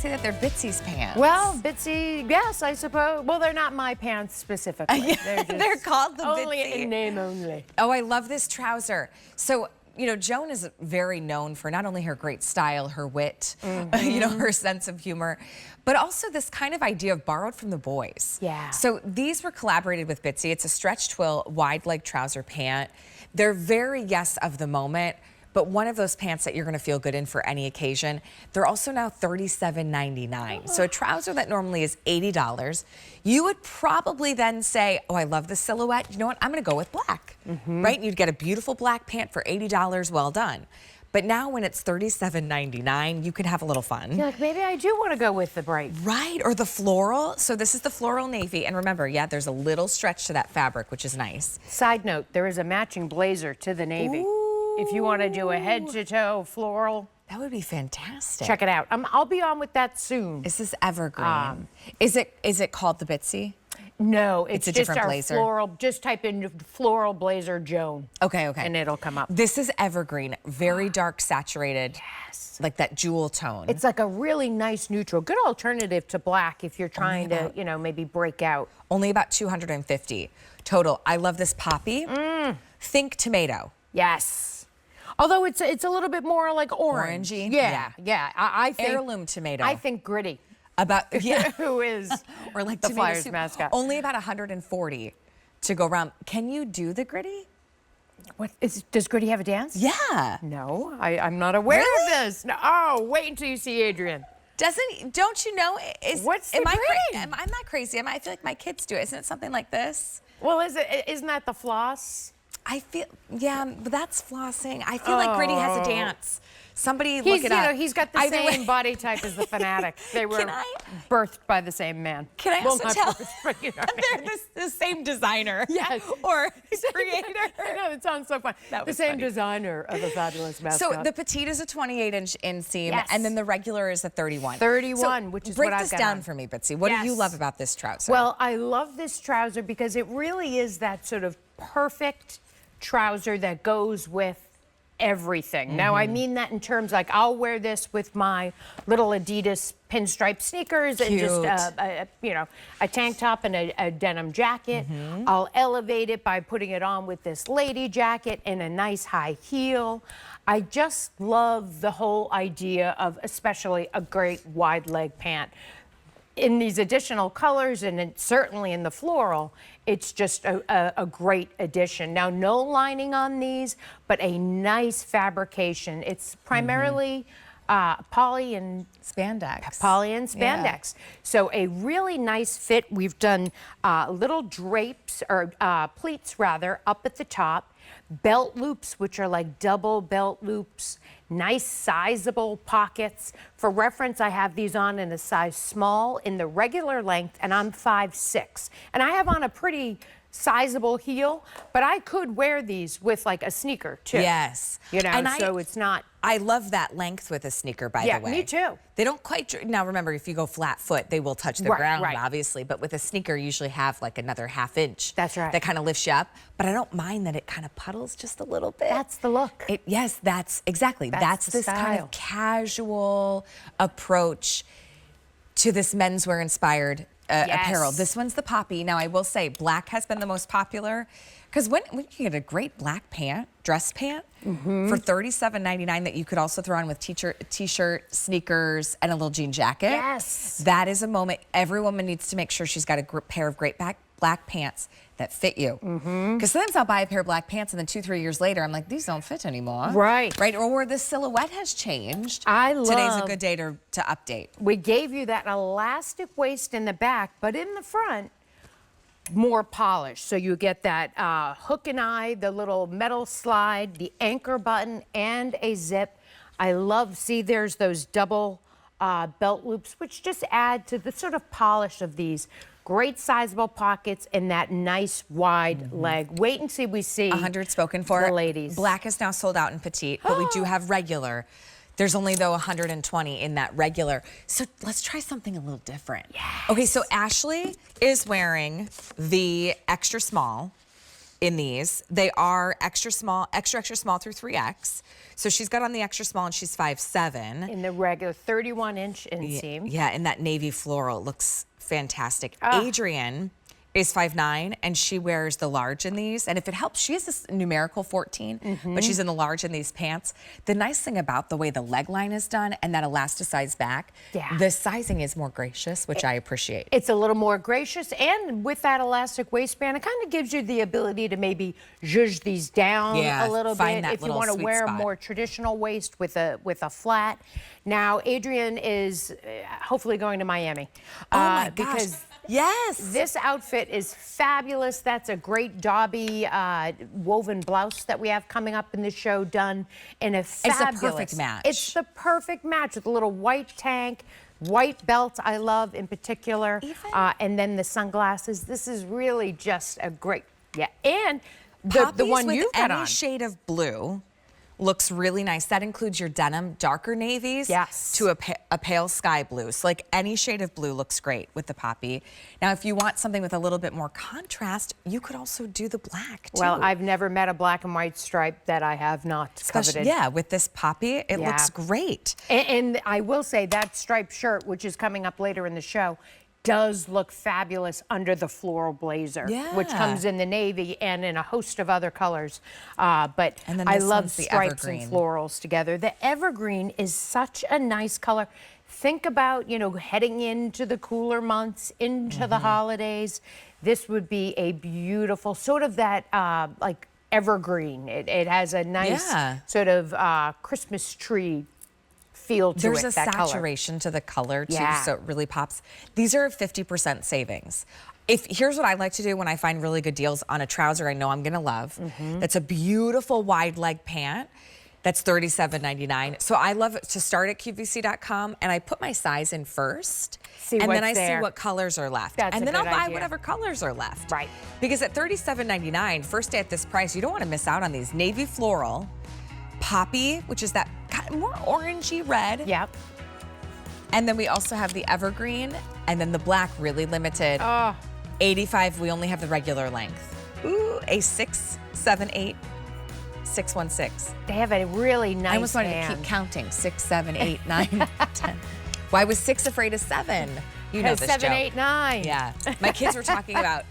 say that they're Bitsy's pants. Well, Bitsy, yes, I suppose. Well, they're not my pants specifically. They're called the only Bitsy. in name only. Oh, I love this trouser. So, you know, Joan is very known for not only her great style, her wit, you know, her sense of humor, but also this kind of idea of borrowed from the boys. Yeah. So these were collaborated with Bitsy. It's a stretch twill, wide leg trouser pant. They're very yes of the moment, but one of those pants that you're gonna feel good in for any occasion. They're also now $37.99. So a trouser that normally is $80, you would probably then say, oh, I love the silhouette. You know what, I'm gonna go with black, right? You'd get a beautiful black pant for $80, well done. But now when it's $37.99, you can have a little fun. You're like, maybe I do want to go with the bright. Right, or the floral. So this is the floral navy. And remember, yeah, there's a little stretch to that fabric, which is nice. Side note, there is a matching blazer to the navy. Ooh. If you want to do a head-to-toe floral. That would be fantastic. Check it out. I'll be on with that soon. Is this evergreen? Is it called the Bitsy? No, it's a just different our blazer. floral. Just type in floral blazer Joan. Okay, okay. And it'll come up. This is evergreen, very dark saturated. Yes. Like that jewel tone. It's like a really nice neutral. Good alternative to black if you're trying to, you know, maybe break out. Only about 250 total. I love this poppy. Think tomato. Yes. Although it's a little bit more like orange. Orangey? Yeah, yeah. I think Heirloom tomato. I think Gritty. About, yeah. Who is or like the tomato Flyers soup. mascot. Only about 140 to go around. Can you do the Gritty? Does Gritty have a dance? Yeah. No, I'm not aware of this. No, oh, wait until you see Adrian. Don't you know? What's the am I Gritty? I'm not crazy. I feel like my kids do it. Isn't it something like this? Well, isn't that the floss? I feel, yeah, but that's flossing. I feel like Gritty has a dance. Somebody look it You up. know, he's got the same body type as the Fanatic. They were birthed by the same man. Can I also tell they're the same designer? Yes. Or creator. I know, it sounds so fun. The same designer of the fabulous mascot. So the petite is a 28-inch inseam, Yes. and then the regular is a 31. 31, which is what I've got break this down on. for me, Bitsy. What do you love about this trouser? Well, I love this trouser because it really is that sort of perfect trouser that goes with everything. Now, I mean that in terms like I'll wear this with my little Adidas pinstripe sneakers and just you know, a tank top and a denim jacket. I'll elevate it by putting it on with this lady jacket and a nice high heel. I just love the whole idea of especially a great wide leg pant. In these additional colors and certainly in the floral, it's just a great addition. Now, no lining on these, but a nice fabrication. It's primarily poly and spandex. Yeah. So a really nice fit. We've done little drapes, or pleats rather, up at the top. Belt loops, which are like double belt loops, nice sizable pockets. For reference, I have these on in a size small in the regular length, and I'm 5'6". And I have on a pretty sizable heel, but I could wear these with like a sneaker too. Yes. You know, and so it's not. I love that length with a sneaker, by the way. Yeah, me too. They don't quite, now remember, if you go flat foot, they will touch the ground, obviously, but with a sneaker, you usually have like another ½ inch. That's right. That kind of lifts you up, but I don't mind that it kind of puddles just a little bit. That's the look. Yes, that's exactly. That's the this kind style. of casual approach to this menswear inspired apparel. This one's the poppy. Now, I will say black has been the most popular because when you get a great black pant, dress pant for $37.99 that you could also throw on with t-shirt, sneakers, and a little jean jacket. Yes. That is a moment. Every woman needs to make sure she's got a pair of great black pants that fit you. Because sometimes I'll buy a pair of black pants and then 2-3 years later, I'm like, these don't fit anymore. Right. Or where the silhouette has changed. Today's a good day to update. We gave you that elastic waist in the back, but in the front, more polished. So you get that hook and eye, the little metal slide, the anchor button, and a zip. I love, see, there's those double belt loops, which just add to the sort of polish of these. Great sizable pockets and that nice wide leg. Wait and see, we see 100 spoken for. The ladies. Black is now sold out in petite, but we do have regular. There's only, though, 120 in that regular. So let's try something a little different. Yes. Okay, so Ashley is wearing the extra small. in these. They are extra small, extra small through 3X. So she's got on the extra small and she's 5'7". In the regular 31-inch inseam. Yeah, in that navy floral. It looks fantastic. Adrian is 5'9", and she wears the large in these. And if it helps, she has this numerical 14, but she's in the large in these pants. The nice thing about the way the leg line is done and that elasticized back, the sizing is more gracious, which I appreciate. It's a little more gracious, and with that elastic waistband, it kind of gives you the ability to maybe zhuzh these down a little bit if you want to wear a more traditional waist with a flat. Now, Adrian is hopefully going to Miami. Oh my gosh. Because yes, this outfit is fabulous. That's a great Dobby woven blouse that we have coming up in the show, done in a fabulous. It's a perfect match. It's the perfect match with a little white tank, white belt I love in particular, and then the sunglasses. This is really just a great, and the one you got on. Any shade of blue looks really nice. That includes your denim darker navies to a pale sky blue. So like any shade of blue looks great with the poppy. Now, if you want something with a little bit more contrast, you could also do the black too. Well, I've never met a black and white stripe that I have not coveted. Yeah, with this poppy, it looks great. And I will say that striped shirt, which is coming up later in the show, does look fabulous under the floral blazer, which comes in the navy and in a host of other colors. But I love stripes and florals together. The evergreen is such a nice color. Think about, you know, heading into the cooler months, into the holidays. This would be a beautiful, sort of that like evergreen. It has a nice sort of Christmas tree feel to it. There's a saturation to the color too, so it really pops. These are 50% savings. Here's what I like to do when I find really good deals on a trouser I know I'm gonna love. That's a beautiful wide leg pant. That's $37.99. So I love it to start at QVC.com, and I put my size in first, and then I see what colors are left. And then I'll buy whatever colors are left. Right. Because at $37.99, first day at this price, you don't want to miss out on these. Navy floral, poppy, which is that more orangey red. Yep. And then we also have the evergreen, and then the black, really limited. 85, we only have the regular length. Ooh, a 6, 7, 8, 6, 1, 6. They have a really nice I almost wanted to keep counting. 6, 7, 8, 9, 10. Why was 6 afraid of 7? You know this 7, joke. 8, 9. Yeah. My kids were talking about